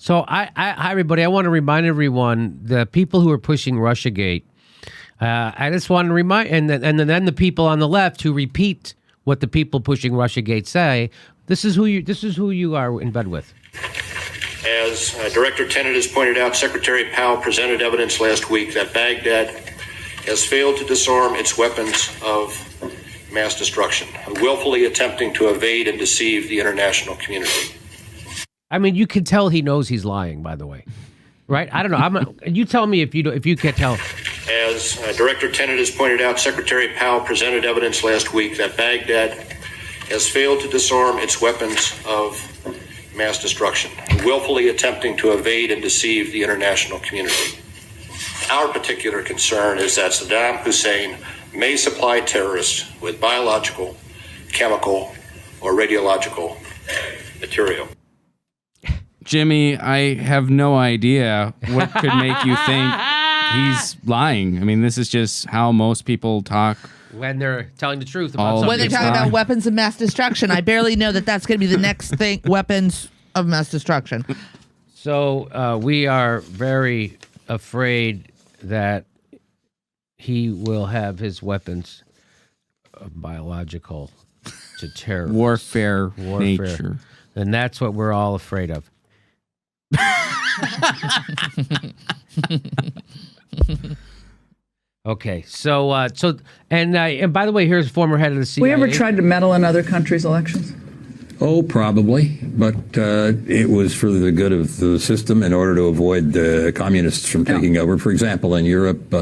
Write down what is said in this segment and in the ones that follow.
So, hi, everybody. I want to remind everyone, the people who are pushing Russiagate, I just want to remind, and then the people on the left who repeat what the people pushing Russiagate say. This is who you are in bed with. As Director Tenet has pointed out, Secretary Powell presented evidence last week that Baghdad has failed to disarm its weapons of mass destruction, willfully attempting to evade and deceive the international community. I mean, you can tell he knows he's lying, by the way. Right? I don't know. You tell me if you can't tell. As Director Tenet has pointed out, Secretary Powell presented evidence last week that Baghdad has failed to disarm its weapons of mass destruction, willfully attempting to evade and deceive the international community. Our particular concern is that Saddam Hussein may supply terrorists with biological, chemical, or radiological material. Jimmy, I have no idea what could make you think he's lying. I mean, this is just how most people talk. When they're telling the truth about something. When they're talking about weapons of mass destruction. I barely know that that's going to be the next thing, weapons of mass destruction. So we are very afraid that he will have his weapons of biological to terror. Warfare nature. And that's what we're all afraid of. Okay, so and by the way, here's former head of the CIA. We ever tried to meddle in other countries' elections? Oh, probably, but it was for the good of the system in order to avoid the communists from taking over. For example, in Europe,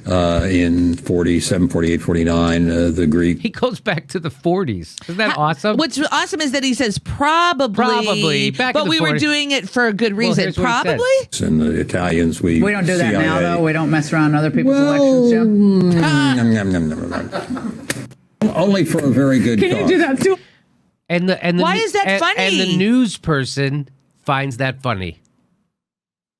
in 47, 48, 49, the Greek. He goes back to the 40s. Isn't that awesome? What's awesome is that he says probably back but we were doing it for a good reason. Probably? And the Italians, we don't do that CIA. now, though. We don't mess around in other people's elections, Joe. Only for a very good cause. Can you do that too? And the Why is that funny? And the news person finds that funny.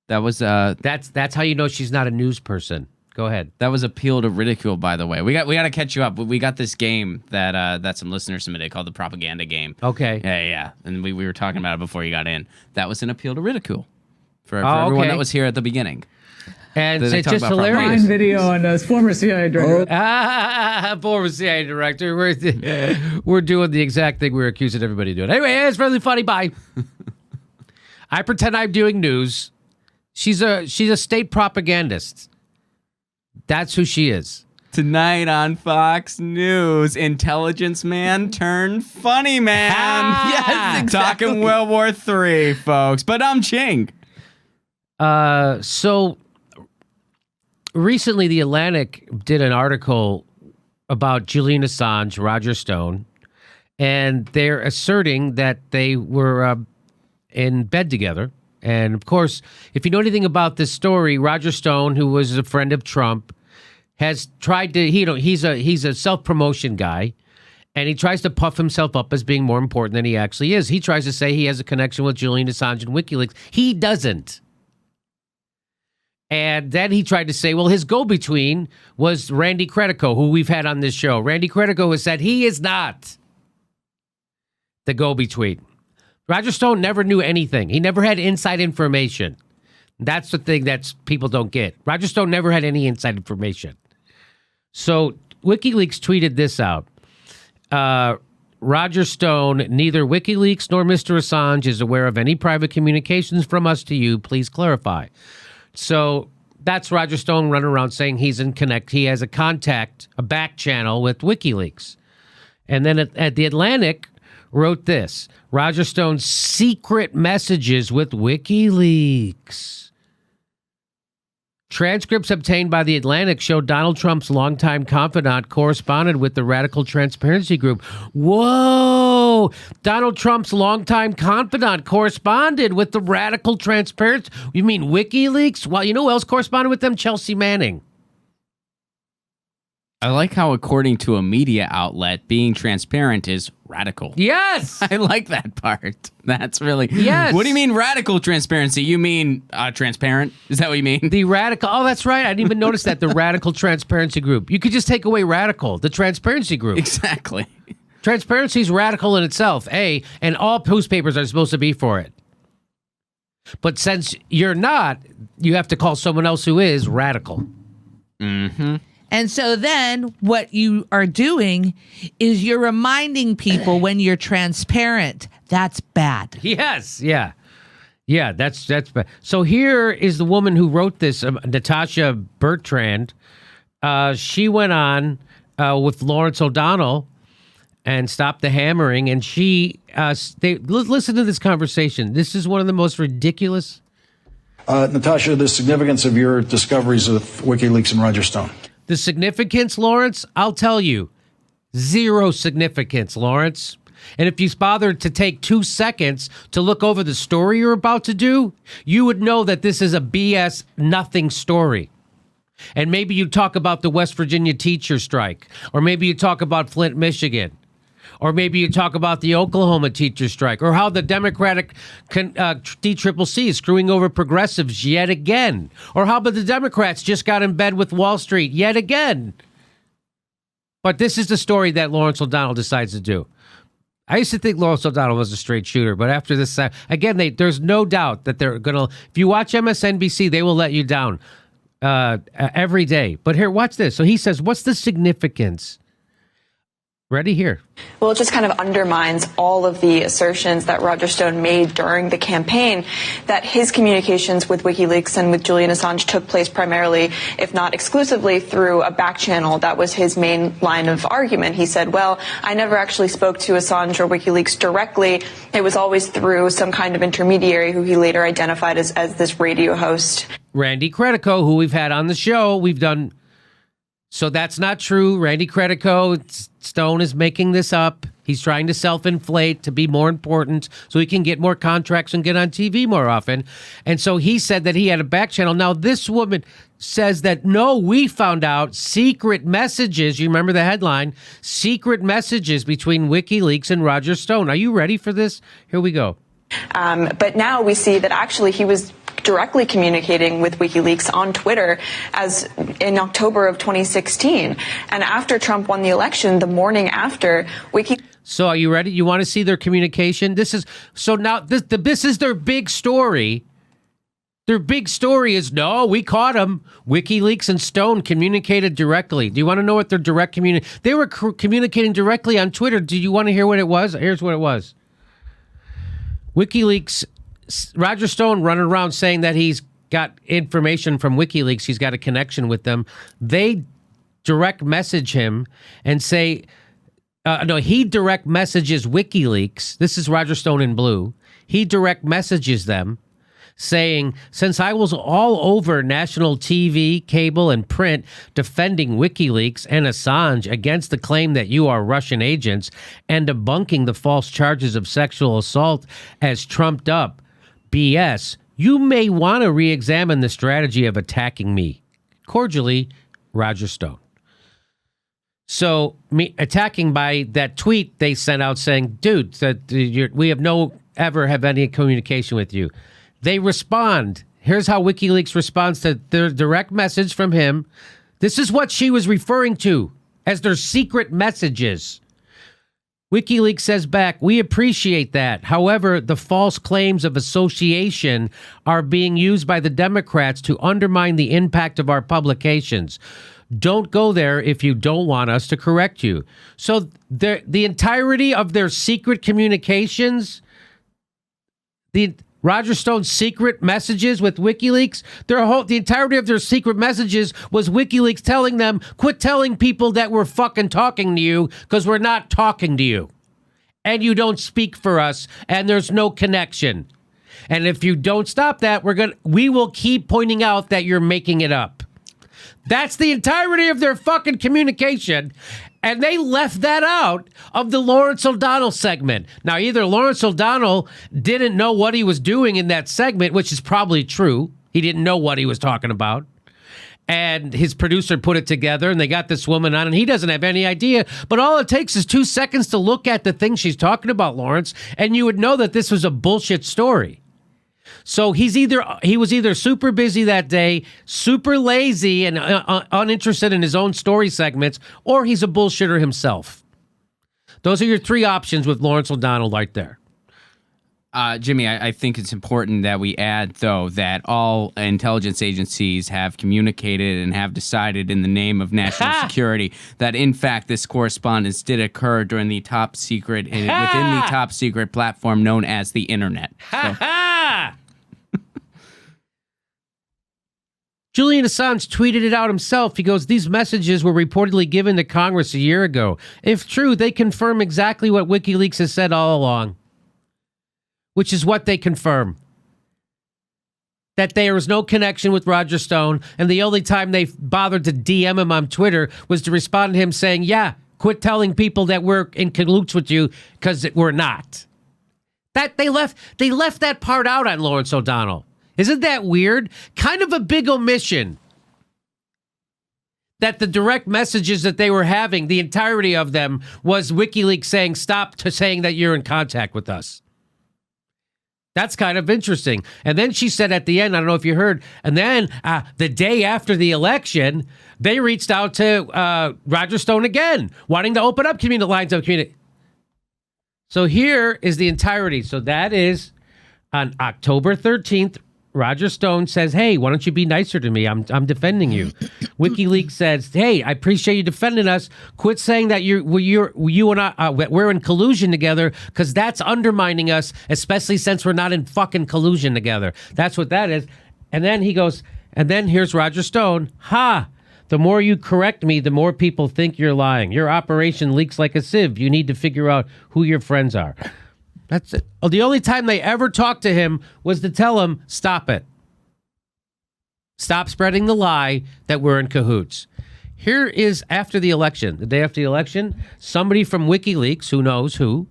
That was that's how you know she's not a news person. Go ahead. That was appeal to ridicule, by the way. We got to catch you up. We got this game that some listeners submitted called the propaganda game. Okay. Yeah. And we were talking about it before you got in. That was an appeal to ridicule for everyone that was here at the beginning. And it's just hilarious. Fine video on us, former CIA director. Former CIA director. We're doing the exact thing we're accusing everybody of doing. Anyway, it's really funny. Bye. I pretend I'm doing news. She's a state propagandist. That's who she is. Tonight on Fox News, intelligence man turned funny man. Yes, exactly. Talking World War III, folks. But I'm Ching. So recently, The Atlantic did an article about Julian Assange, Roger Stone, and they're asserting that they were in bed together. And of course, if you know anything about this story, Roger Stone, who was a friend of Trump, has tried to, he's a self-promotion guy, and he tries to puff himself up as being more important than he actually is. He tries to say he has a connection with Julian Assange and Wikileaks. He doesn't. And then he tried to say, well, his go-between was Randy Credico, who we've had on this show. Randy Credico has said he is not the go-between. Roger Stone never knew anything. He never had inside information. That's the thing that people don't get. Roger Stone never had any inside information. So WikiLeaks tweeted this out. Roger Stone, neither WikiLeaks nor Mr. Assange is aware of any private communications from us to you. Please clarify. So that's Roger Stone running around saying he has a contact, a back channel with WikiLeaks. And then at The Atlantic wrote this: Roger Stone's secret messages with WikiLeaks. Transcripts obtained by The Atlantic show Donald Trump's longtime confidant corresponded with the Radical Transparency Group. Whoa! Donald Trump's longtime confidant corresponded with the Radical Transparency. You mean WikiLeaks? Well, you know who else corresponded with them? Chelsea Manning. I like how, according to a media outlet, being transparent is radical. Yes! I like that part. That's really... Yes! What do you mean radical transparency? You mean transparent? Is that what you mean? The radical... Oh, that's right. I didn't even notice that. The Radical Transparency Group. You could just take away radical. The Transparency Group. Exactly. Transparency is radical in itself, and all newspapers are supposed to be for it. But since you're not, you have to call someone else who is radical. And so then what you are doing is you're reminding people when you're transparent, that's bad. Yes, yeah. Yeah, that's bad. So here is the woman who wrote this, Natasha Bertrand. She went on with Lawrence O'Donnell and Stop the Hammering, and listen to this conversation. This is one of the most ridiculous. Natasha, the significance of your discoveries of WikiLeaks and Roger Stone. The significance, Lawrence, I'll tell you, zero significance, Lawrence. And if you bothered to take 2 seconds to look over the story you're about to do, you would know that this is a BS nothing story. And maybe you talk about the West Virginia teacher strike, or maybe you talk about Flint, Michigan, or maybe you talk about the Oklahoma teacher strike, or how the Democratic DCCC is screwing over progressives yet again, or how about the Democrats just got in bed with Wall Street yet again. But this is the story that Lawrence O'Donnell decides to do. I used to think Lawrence O'Donnell was a straight shooter, but after this, again, there's no doubt that they're going to, if you watch MSNBC, they will let you down every day. But here, watch this. So he says, what's the significance? Ready? Here. Well, it just kind of undermines all of the assertions that Roger Stone made during the campaign, that his communications with WikiLeaks and with Julian Assange took place primarily, if not exclusively, through a back channel. That was his main line of argument. He said, well, I never actually spoke to Assange or WikiLeaks directly. It was always through some kind of intermediary who he later identified as this radio host. Randy Credico, who we've had on the show, we've done. So that's not true. Randy Credico, Stone is making this up. He's trying to self-inflate to be more important so he can get more contracts and get on TV more often. And so he said that he had a back channel. Now, this woman says that, no, we found out secret messages. You remember the headline? Secret messages between WikiLeaks and Roger Stone. Are you ready for this? Here we go. But now we see that actually he was directly communicating with WikiLeaks on Twitter as in October of 2016. And after Trump won the election, the morning after, So are you ready? You want to see their communication? This is their big story. Their big story is, no, we caught them. WikiLeaks and Stone communicated directly. Do you want to know what their direct They were communicating directly on Twitter. Do you want to hear what it was? Here's what it was. WikiLeaks, Roger Stone running around saying that he's got information from WikiLeaks. He's got a connection with them. They direct message him and say, he direct messages WikiLeaks. This is Roger Stone in blue. He direct messages them saying, since I was all over national TV, cable, and print defending WikiLeaks and Assange against the claim that you are Russian agents and debunking the false charges of sexual assault as trumped up BS, you may want to re-examine the strategy of attacking me. Cordially, Roger Stone. So me attacking by that tweet they sent out saying, dude, we have have any communication with you. They respond. Here's how WikiLeaks responds to their direct message from him. This is what she was referring to as their secret messages. WikiLeaks says back, we appreciate that. However, the false claims of association are being used by the Democrats to undermine the impact of our publications. Don't go there if you don't want us to correct you. So the entirety of their secret communications, Roger Stone's secret messages with WikiLeaks, the entirety of their secret messages was WikiLeaks telling them, quit telling people that we're fucking talking to you because we're not talking to you. And you don't speak for us, and there's no connection. And if you don't stop that, we will keep pointing out that you're making it up. That's the entirety of their fucking communication. And they left that out of the Lawrence O'Donnell segment. Now, either Lawrence O'Donnell didn't know what he was doing in that segment, which is probably true. He didn't know what he was talking about. And his producer put it together, and they got this woman on, and he doesn't have any idea. But all it takes is 2 seconds to look at the thing she's talking about, Lawrence, and you would know that this was a bullshit story. So he was either super busy that day, super lazy and uninterested in his own story segments, or he's a bullshitter himself. Those are your three options with Lawrence O'Donnell right there. Jimmy, I think it's important that we add, though, that all intelligence agencies have communicated and have decided in the name of national security that, in fact, this correspondence did occur during the top secret, within the top secret platform known as the Internet. So. Julian Assange tweeted it out himself. He goes, these messages were reportedly given to Congress a year ago. If true, they confirm exactly what WikiLeaks has said all along. Which is what they confirm. That there was no connection with Roger Stone, and the only time they bothered to DM him on Twitter was to respond to him saying, yeah, quit telling people that we're in cahoots with you, because we're not. That they left that part out on Lawrence O'Donnell. Isn't that weird? Kind of a big omission. That the direct messages that they were having, the entirety of them, was WikiLeaks saying, stop to saying that you're in contact with us. That's kind of interesting. And then she said at the end, I don't know if you heard, and then the day after the election, they reached out to Roger Stone again, wanting to open up community lines of community. So here is the entirety. So that is on October 13th. Roger Stone says, hey, why don't you be nicer to me? I'm defending you. WikiLeaks says, hey, I appreciate you defending us. Quit saying that you and I, we're in collusion together, because that's undermining us, especially since we're not in fucking collusion together. That's what that is. And then he goes, and then here's Roger Stone. The more you correct me, the more people think you're lying. Your operation leaks like a sieve. You need to figure out who your friends are. That's it. Oh, the only time they ever talked to him was to tell him, stop it. Stop spreading the lie that we're in cahoots. Here is after the election, the day after the election, somebody from WikiLeaks, who knows who,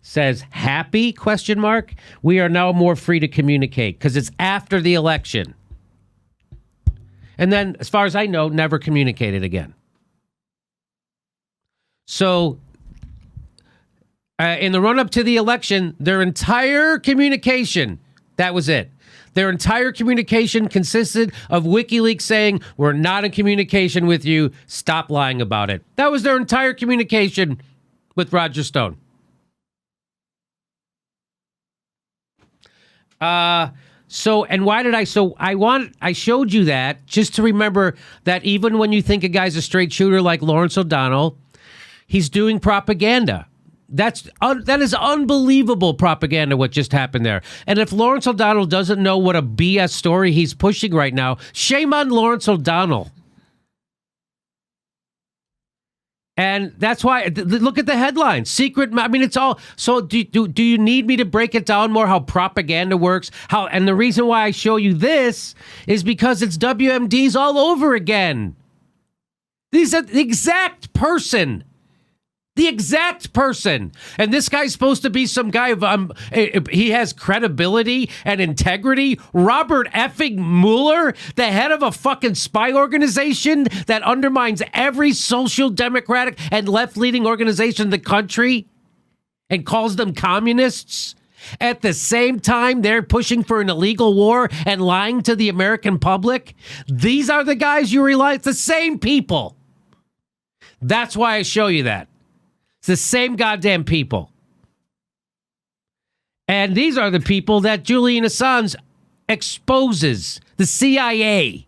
says, happy, ? We are now more free to communicate, because it's after the election. And then, as far as I know, never communicated again. So, in the run-up to the election, their entire communication, that was it. Their entire communication consisted of WikiLeaks saying, we're not in communication with you, stop lying about it. That was their entire communication with Roger Stone. I showed you that just to remember that even when you think a guy's a straight shooter like Lawrence O'Donnell, he's doing propaganda. That is unbelievable propaganda, what just happened there. And if Lawrence O'Donnell doesn't know what a BS story he's pushing right now, shame on Lawrence O'Donnell. And that's why, look at the headline. It's all, so do you need me to break it down more, how propaganda works? And the reason why I show you this is because it's WMDs all over again. These are the exact person. The exact person. And this guy's supposed to be some guy of, he has credibility and integrity. Robert effing Mueller, the head of a fucking spy organization that undermines every social democratic and left-leaning organization in the country and calls them communists. At the same time, they're pushing for an illegal war and lying to the American public. These are the guys you rely on. It's the same people. That's why I show you that. It's the same goddamn people. And these are the people that Julian Assange exposes, the CIA.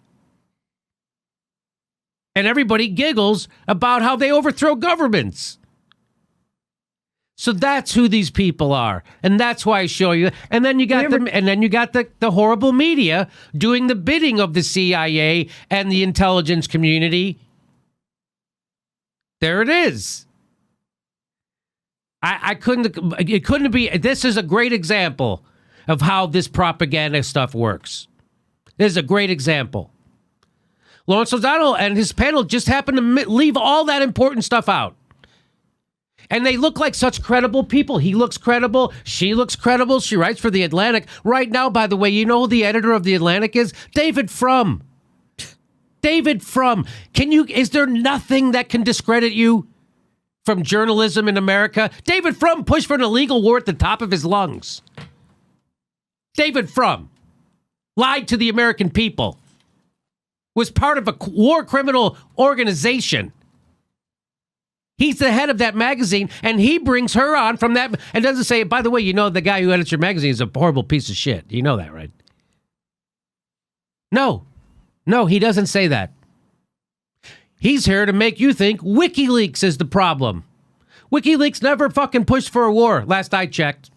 And everybody giggles about how they overthrow governments. So that's who these people are. And that's why I show you. And then you got the horrible media doing the bidding of the CIA and the intelligence community. There it is. It couldn't be. This is a great example of how this propaganda stuff works. This is a great example. Lawrence O'Donnell and his panel just happened to leave all that important stuff out. And they look like such credible people. He looks credible. She looks credible. She writes for The Atlantic. Right now, by the way, you know who the editor of The Atlantic is? David Frum. David Frum. Is there nothing that can discredit you from journalism in America? David Frum pushed for an illegal war at the top of his lungs. David Frum lied to the American people. Was part of a war criminal organization. He's the head of that magazine, and he brings her on from that and doesn't say, by the way, you know the guy who edits your magazine is a horrible piece of shit. You know that, right? No, he doesn't say that. He's here to make you think WikiLeaks is the problem. WikiLeaks never fucking pushed for a war, last I checked.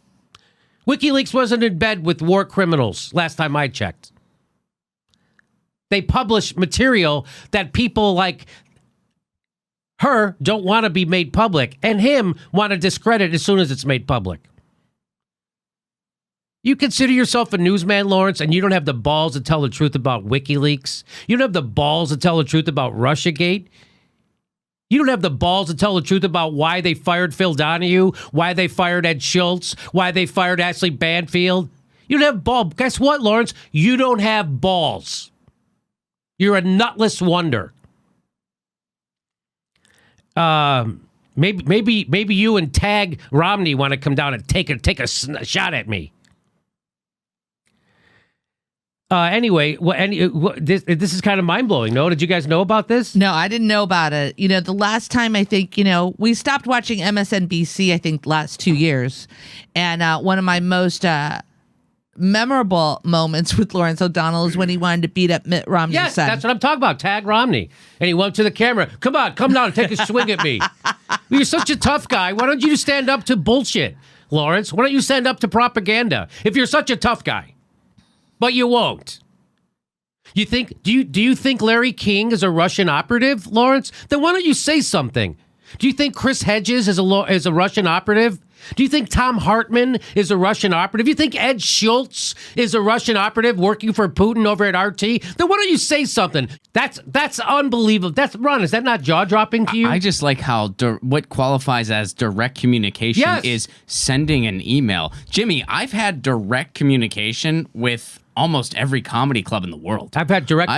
WikiLeaks wasn't in bed with war criminals, last time I checked. They publish material that people like her don't want to be made public, and him want to discredit as soon as it's made public. You consider yourself a newsman, Lawrence, and you don't have the balls to tell the truth about WikiLeaks? You don't have the balls to tell the truth about Russiagate? You don't have the balls to tell the truth about why they fired Phil Donahue, why they fired Ed Schultz, why they fired Ashley Banfield? You don't have balls. Guess what, Lawrence? You don't have balls. You're a nutless wonder. Maybe you and Tag Romney want to come down and take a shot at me. Anyway, this is kind of mind blowing. No, did you guys know about this? No, I didn't know about it. You know, the last time I think, we stopped watching MSNBC, I think last 2 years. And one of my most memorable moments with Lawrence O'Donnell is when he wanted to beat up Mitt Romney's Yes, son. that's what I'm talking about. Tag Romney. And he went to the camera. Come down and take a swing at me. You're such a tough guy. Why don't you stand up to bullshit, Lawrence? Why don't you stand up to propaganda if you're such a tough guy? But you won't. Do you think Larry King is a Russian operative, Lawrence? Then why don't you say something? Do you think Chris Hedges is a Russian operative? Do you think Tom Hartman is a Russian operative? You think Ed Schultz is a Russian operative working for Putin over at RT? Then why don't you say something? That's unbelievable. Ron, is that not jaw-dropping to you? I just like how what qualifies as direct communication is sending an email. Jimmy, I've had direct communication with almost every comedy club in the world. I've had direct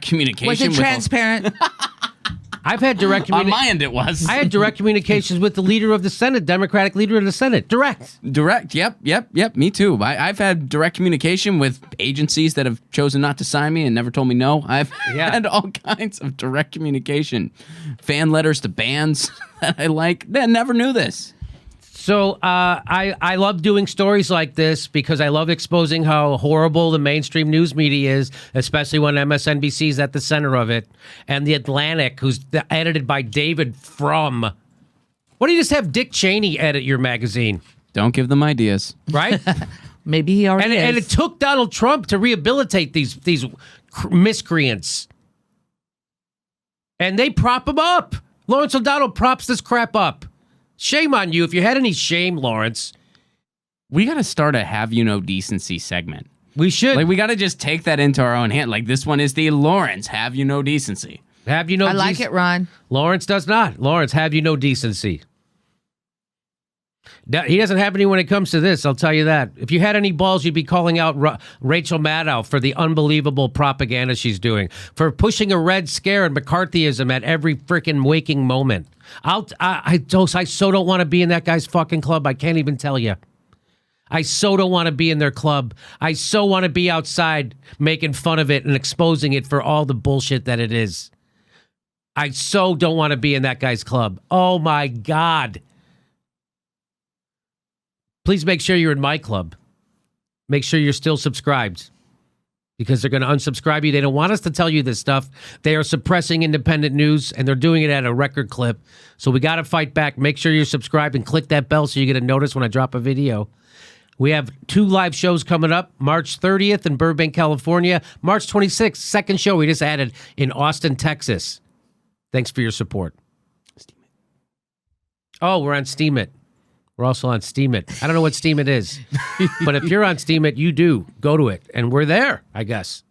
communication. Was it with transparent? I've had direct communication. On my end, it was. I had direct communications with the leader of the Senate, Democratic leader of the Senate. Direct. Yep. Me too. I've had direct communication with agencies that have chosen not to sign me and never told me no. I've had all kinds of direct communication. Fan letters to bands that I like. I never knew this. So I love doing stories like this because I love exposing how horrible the mainstream news media is, especially when MSNBC is at the center of it, and The Atlantic, who's edited by David Frum. Why don't you just have Dick Cheney edit your magazine? Don't give them ideas. Right? Maybe he already is. And it took Donald Trump to rehabilitate these miscreants. And they prop him up. Lawrence O'Donnell props this crap up. Shame on you if you had any shame, Lawrence. We got to start a Have You No Decency segment. We should. Like, we got to just take that into our own hand. Like, this one is the Lawrence Have You No Decency. Have you no I like it, Ron. Lawrence does not. Lawrence, have you no decency? He doesn't have any when it comes to this, I'll tell you that. If you had any balls, you'd be calling out Rachel Maddow for the unbelievable propaganda she's doing, for pushing a red scare and McCarthyism at every freaking waking moment. I so don't want to be in that guy's fucking club. I can't even tell you. I so don't want to be in their club. I so want to be outside making fun of it and exposing it for all the bullshit that it is. I so don't want to be in that guy's club. Oh my God. Please make sure you're in my club. Make sure you're still subscribed, because they're going to unsubscribe you. They don't want us to tell you this stuff. They are suppressing independent news, and they're doing it at a record clip. So we got to fight back. Make sure you're subscribed and click that bell so you get a notice when I drop a video. We have 2 live shows coming up, March 30th in Burbank, California. March 26th, second show we just added in Austin, Texas. Thanks for your support. Oh, we're on Steam It. We're also on Steam It. I don't know what Steam It is, but if you're on Steam It, you do. Go to it, and we're there, I guess.